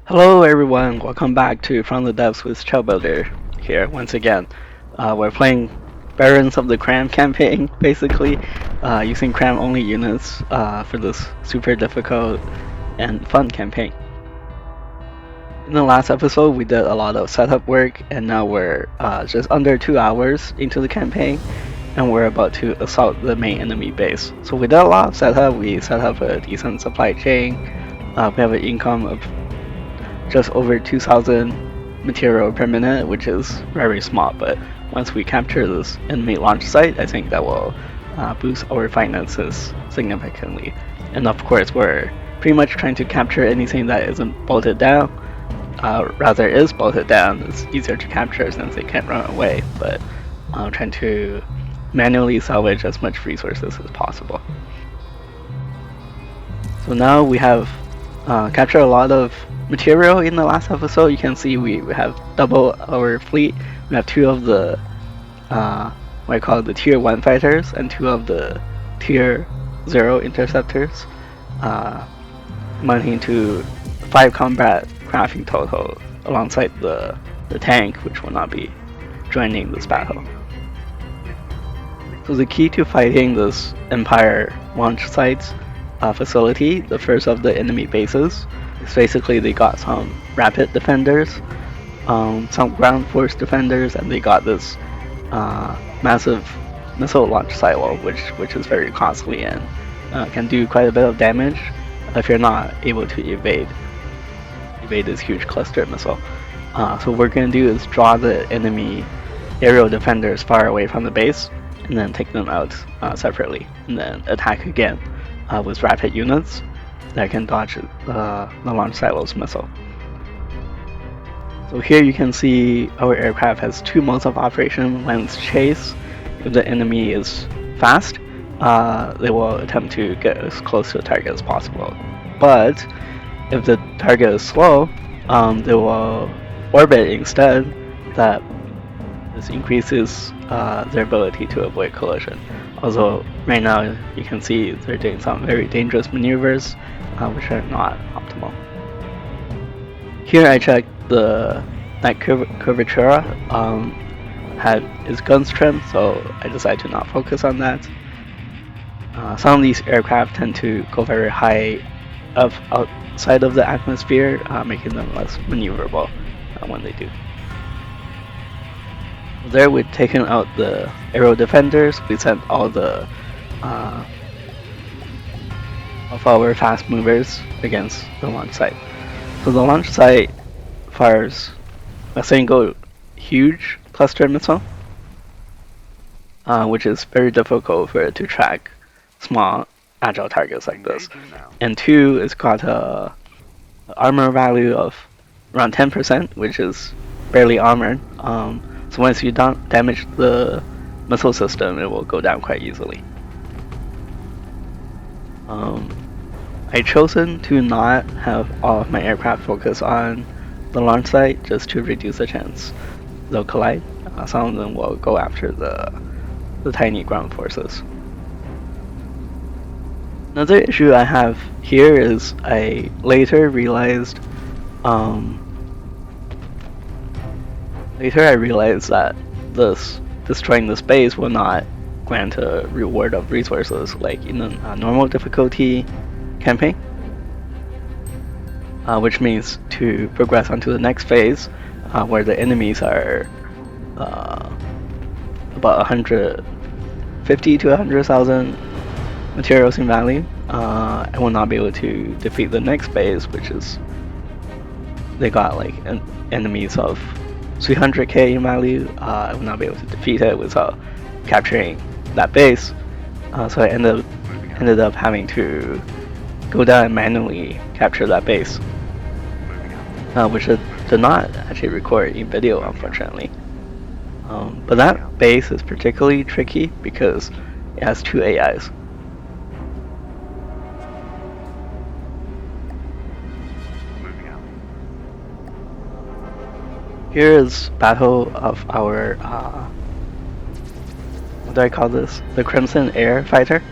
Hello everyone, welcome back to Fromthedepths with ChillBuilder here once again. We're playing Barons of the CRAM campaign, basically, using CRAM only units for this super difficult and fun campaign. In the last episode, we did a lot of setup work, and now we're just under 2 hours into the campaign, and we're about to assault the main enemy base. So we did a lot of setup. We set up a decent supply chain. We have an income of just over 2,000 material per minute, which is very small, but once we capture this enemy launch site, I think that will boost our finances significantly. And of course, we're pretty much trying to capture anything that isn't bolted down. Rather is bolted down, it's easier to capture since they can't run away, but trying to manually salvage as much resources as possible. So now we have captured a lot of material in the last episode. You can see we have double our fleet. We have two of the what I call the tier 1 fighters and two of the tier 0 interceptors, amounting to 5 combat crafting total alongside the tank, which will not be joining this battle. So the key to fighting this Empire launch site's facility, the first of the enemy bases, is basically they got some rapid defenders, some ground force defenders, and they got this massive missile launch silo, which is very costly and can do quite a bit of damage if you're not able to evade this huge cluster missile. So what we're going to do is draw the enemy aerial defenders far away from the base, and then take them out separately, and then attack again with rapid units that can dodge the launch silo's missile. So here you can see our aircraft has two modes of operation. One's chase. If the enemy is fast, they will attempt to get as close to the target as possible. But if the target is slow, they will orbit instead. That this increases their ability to avoid collision. Also, right now you can see they're doing some very dangerous maneuvers, which are not optimal. Here I checked the night curvatura had its guns trimmed, so I decided to not focus on that. Some of these aircraft tend to go very high up outside of the atmosphere, making them less maneuverable when they do. There we've taken out the aero defenders. We sent all the of our fast movers against the launch site. So the launch site fires a single huge cluster missile, which is very difficult for it to track small agile targets like this. And two, it's got a armor value of around 10%, which is barely armored. So once you damage the missile system, it will go down quite easily. I chosen to not have all of my aircraft focus on the launch site just to reduce the chance they'll collide. Some of them will go after the tiny ground forces. Another issue I have here is I later realized that destroying this base will not grant a reward of resources like in a normal difficulty campaign, which means to progress onto the next phase, where the enemies are about 150 to 100,000 materials in value. I will not be able to defeat the next phase, which is they got like enemies of 300k in value. I will not be able to defeat it without capturing that base. So I ended up having to go down and manually capture that base, which I did not actually record in video, unfortunately. But that base is particularly tricky because it has two AIs. Here is battle of our what do I call this? The Crimson Air Fighter.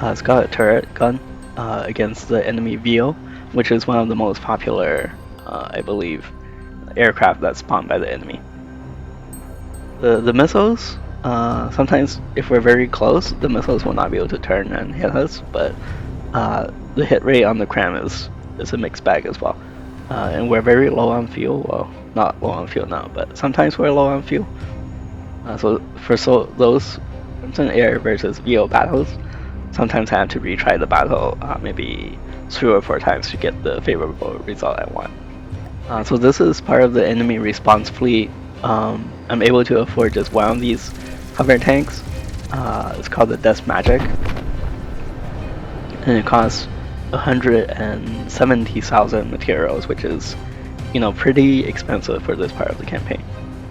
It's got a turret gun against the enemy VO, which is one of the most popular I believe, aircraft that's spawned by the enemy. The missiles, sometimes if we're very close, the missiles will not be able to turn and hit us, but the hit rate on the CRAM is a mixed bag as well. And we're very low on fuel. Well, not low on fuel now, but sometimes we're low on fuel. So for those Crimson Air versus VO battles, sometimes I have to retry the battle maybe 3 or 4 times to get the favorable result I want. So this is part of the enemy response fleet. I'm able to afford just one of these hover tanks. It's called the Death Magic, and it costs 170,000 materials, which is, pretty expensive for this part of the campaign.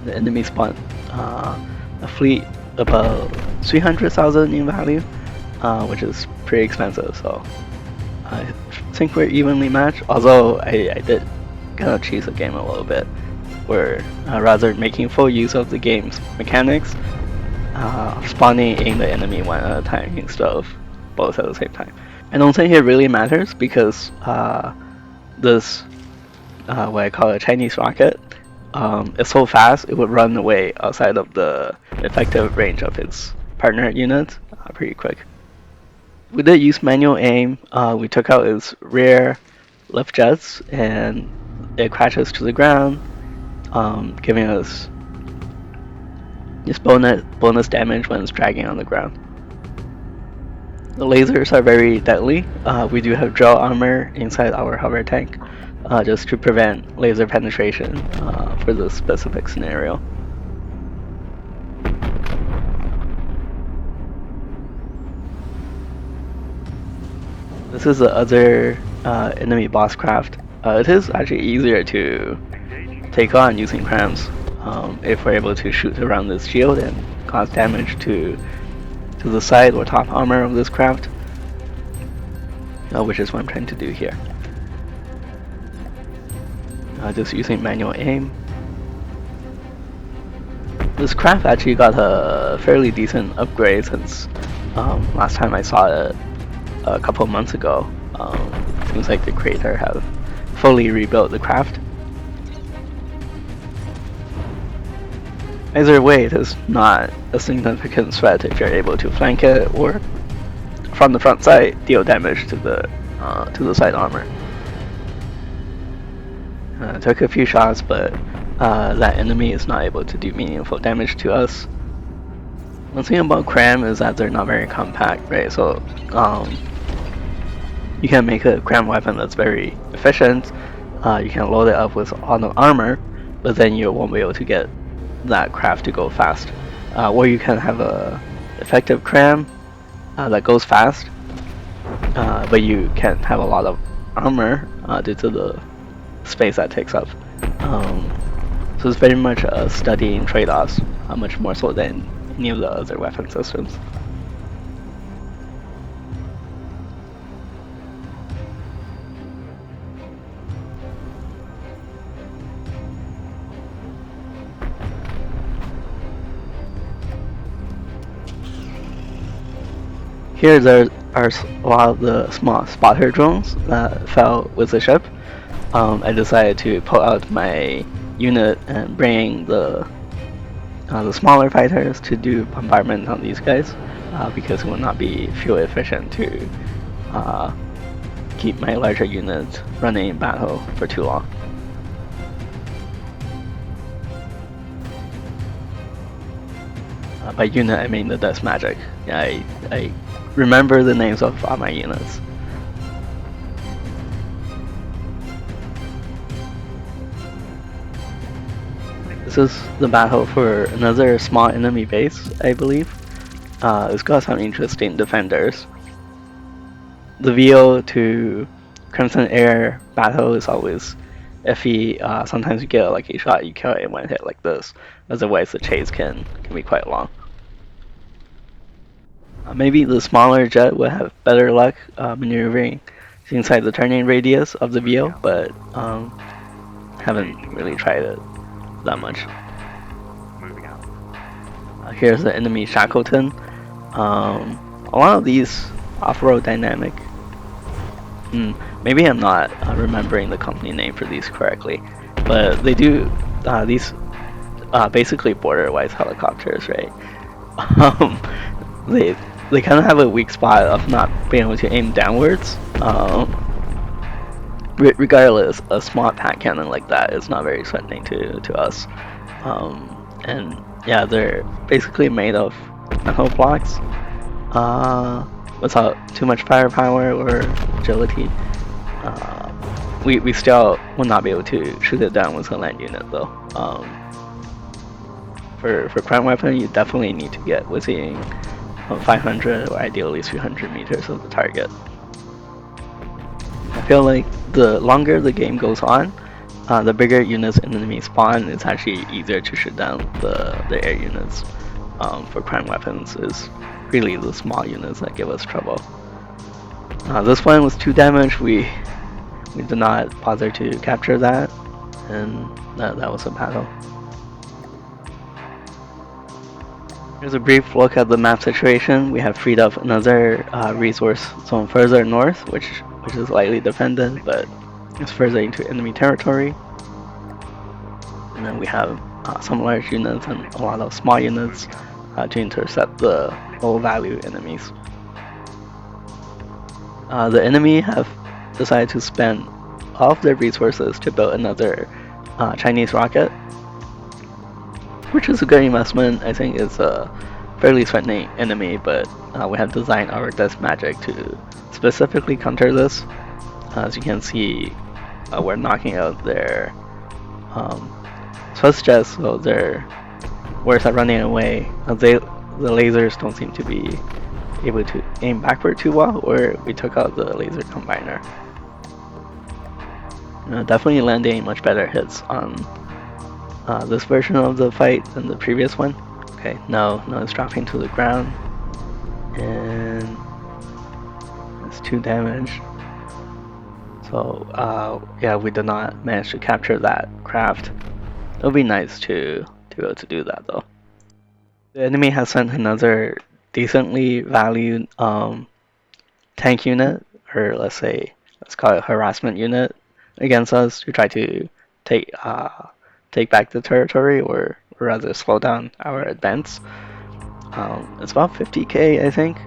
The enemy spawned a fleet about 300,000 in value, which is pretty expensive. So I think we're evenly matched. Although I did kind of cheese the game a little bit, where rather making full use of the game's mechanics, spawning in the enemy one at a time instead of both at the same time. I don't think it really matters because this, what I call a Chinese rocket, is so fast it would run away outside of the effective range of its partner units pretty quick. We did use manual aim. We took out its rear lift jets and it crashes to the ground, giving us just bonus damage when it's dragging on the ground. The lasers are very deadly. We do have drill armor inside our hover tank, just to prevent laser penetration for this specific scenario. This is the other enemy boss craft. It is actually easier to take on using CRAMs if we're able to shoot around this shield and cause damage to the side or top armor of this craft, which is what I'm trying to do here. Just using manual aim. This craft actually got a fairly decent upgrade since last time I saw it a couple months ago. Seems like the creator have fully rebuilt the craft. Either way, it is not a significant threat if you're able to flank it or from the front side deal damage to the side armor. Took a few shots, but that enemy is not able to do meaningful damage to us. One thing about CRAM is that they're not very compact, right? So you can make a CRAM weapon that's very efficient. You can load it up with all the armor, but then you won't be able to get that craft to go fast. Or you can have a effective CRAM that goes fast, but you can't have a lot of armor due to the space that takes up. So it's very much a study in trade-offs, much more so than any of the other weapon systems. Here there are a lot of the small spotter drones that fell with the ship. I decided to pull out my unit and bring the smaller fighters to do bombardment on these guys, because it will not be fuel efficient to keep my larger units running in battle for too long. By unit I mean the Death Magic. I remember the names of all my units. This is the battle for another small enemy base, I believe. It's got some interesting defenders. The VO to Crimson Air battle is always iffy. Sometimes you get a lucky shot, you kill it in one hit like this. Otherwise the chase can be quite long. Maybe the smaller jet would have better luck maneuvering inside the turning radius of the VO, but haven't really tried it that much. Here's the enemy Shackleton. A lot of these off-road dynamic. maybe I'm not remembering the company name for these correctly, but they do these basically border-wise helicopters, right? Um, they they kind of have a weak spot of not being able to aim downwards. Regardless, a small pack cannon like that is not very threatening to us. And yeah, they're basically made of metal blocks without too much firepower or agility. We still will not be able to shoot it down with a land unit though. For CRAM weapon, you definitely need to get within 500 or ideally 300 meters of the target. I feel like the longer the game goes on, the bigger units enemies spawn, it's actually easier to shoot down the air units. For CRAM weapons, is really the small units that give us trouble. This one was 2 damage. We did not bother to capture that, and that was a battle. Here's a brief look at the map situation. We have freed up another resource zone further north, which is lightly defended, but it's further into enemy territory. And then we have some large units and a lot of small units to intercept the low-value enemies. The enemy have decided to spend all of their resources to build another Chinese rocket, which is a good investment. I think it's a fairly threatening enemy, but we have designed our death magic to specifically counter this. As you can see, we're knocking out their thrust jets, so their warriors are running away. The lasers don't seem to be able to aim backward too well, or we took out the laser combiner. Definitely landing much better hits on this version of the fight than the previous one. Okay, now it's dropping to the ground, and it's 2 damage. So yeah, we did not manage to capture that craft. It would be nice to be able to do that though. The enemy has sent another decently valued tank unit, or let's call it a harassment unit, against us to try to take back the territory, or rather slow down our advance. It's about 50k, I think,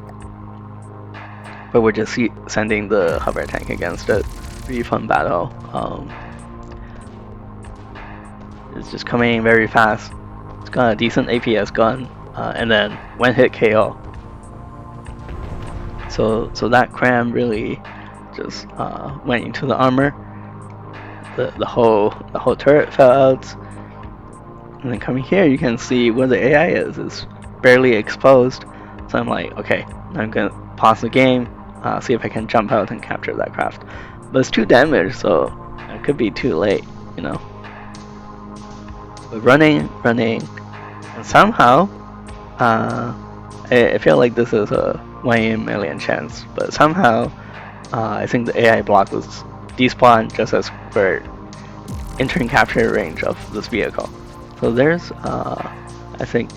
but we're just sending the hover tank against it. Pretty fun battle. It's just coming very fast. It's got a decent APS gun, and then one hit KO. So that CRAM really just went into the armor. The whole turret fell out. And then coming here, you can see where the AI is. It's barely exposed. So I'm like, okay, I'm gonna pause the game, see if I can jump out and capture that craft. But it's 2 damage, so it could be too late, you know. But running, and somehow, I feel like this is a 1 in a million chance, but somehow, I think the AI block was despawned just as we're entering capture range of this vehicle. So there's, I think,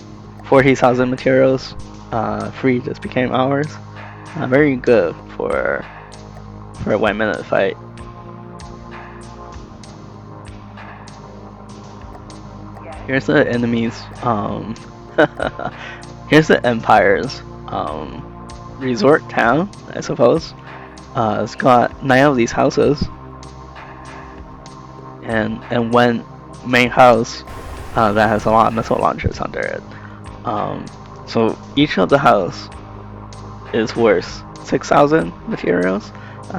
40,000 materials free just became ours. Very good for a 1 minute fight. Here's the enemies. Here's the Empire's resort town, I suppose. It's got 9 of these houses, and one main house that has a lot of missile launchers under it. So each of the house is worth 6,000 materials,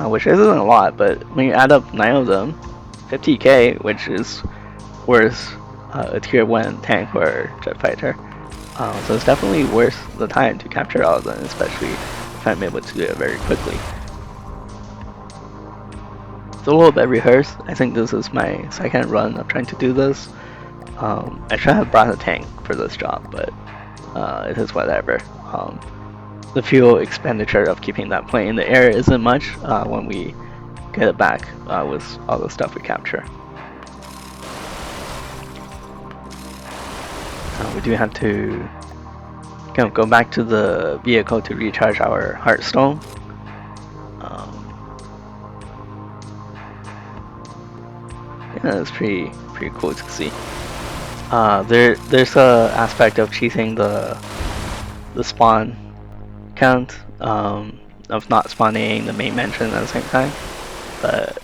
which isn't a lot, but when you add up 9 of them, 50k, which is worth a tier 1 tank or jet fighter. So it's definitely worth the time to capture all of them, especially if I'm able to do it very quickly. It's a little bit rehearsed. I think this is my second run of trying to do this. I should have brought a tank for this job, but it is whatever. The fuel expenditure of keeping that plane in the air isn't much when we get it back with all the stuff we capture. We do have to go back to the vehicle to recharge our Heartstone. Yeah, it's pretty cool to see. There's a aspect of cheating the spawn count, of not spawning the main mansion at the same time, but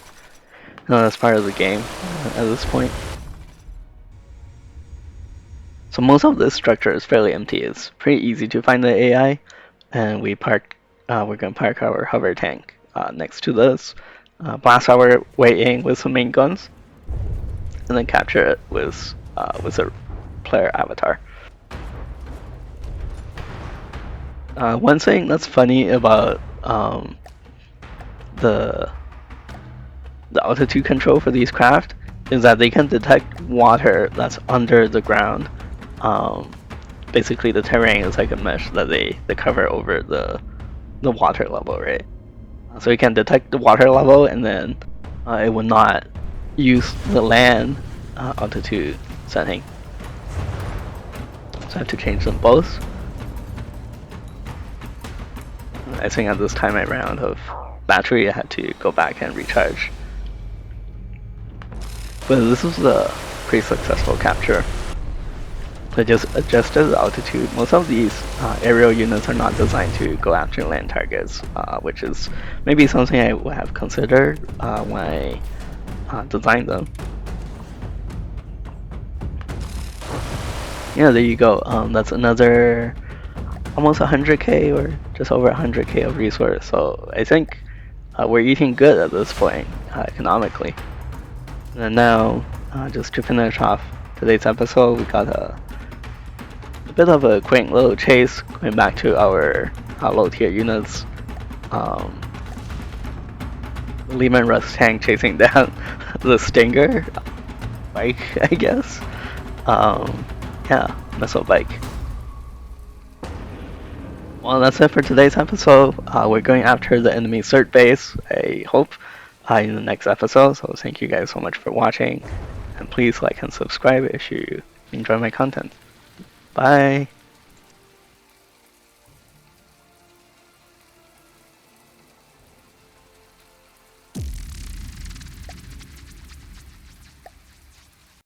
no, that's part of the game at this point. So most of this structure is fairly empty. It's pretty easy to find the AI, and we're gonna park our hover tank next to this, blast our way in with some main guns, and then capture it with a player avatar. One thing that's funny about the altitude control for these craft is that they can detect water that's under the ground. Basically, the terrain is like a mesh that they cover over the water level, right? So it can detect the water level, and then it will not use the land altitude setting. So I have to change them both. I think at this time I ran out of battery. I had to go back and recharge. But this was a pretty successful capture. I just adjusted the altitude. Most of these aerial units are not designed to go after land targets, which is maybe something I would have considered when I designed them. Yeah, there you go. That's another almost 100k or just over 100k of resource. So I think we're eating good at this point economically. And now, just to finish off today's episode, we got a bit of a quaint little chase going back to our low tier units. Lehman Russ tank chasing down the Stinger bike, I guess. Yeah, missile bike. Well, that's it for today's episode. We're going after the enemy cert base, I hope, in the next episode. So thank you guys so much for watching. And please like and subscribe if you enjoy my content. Bye!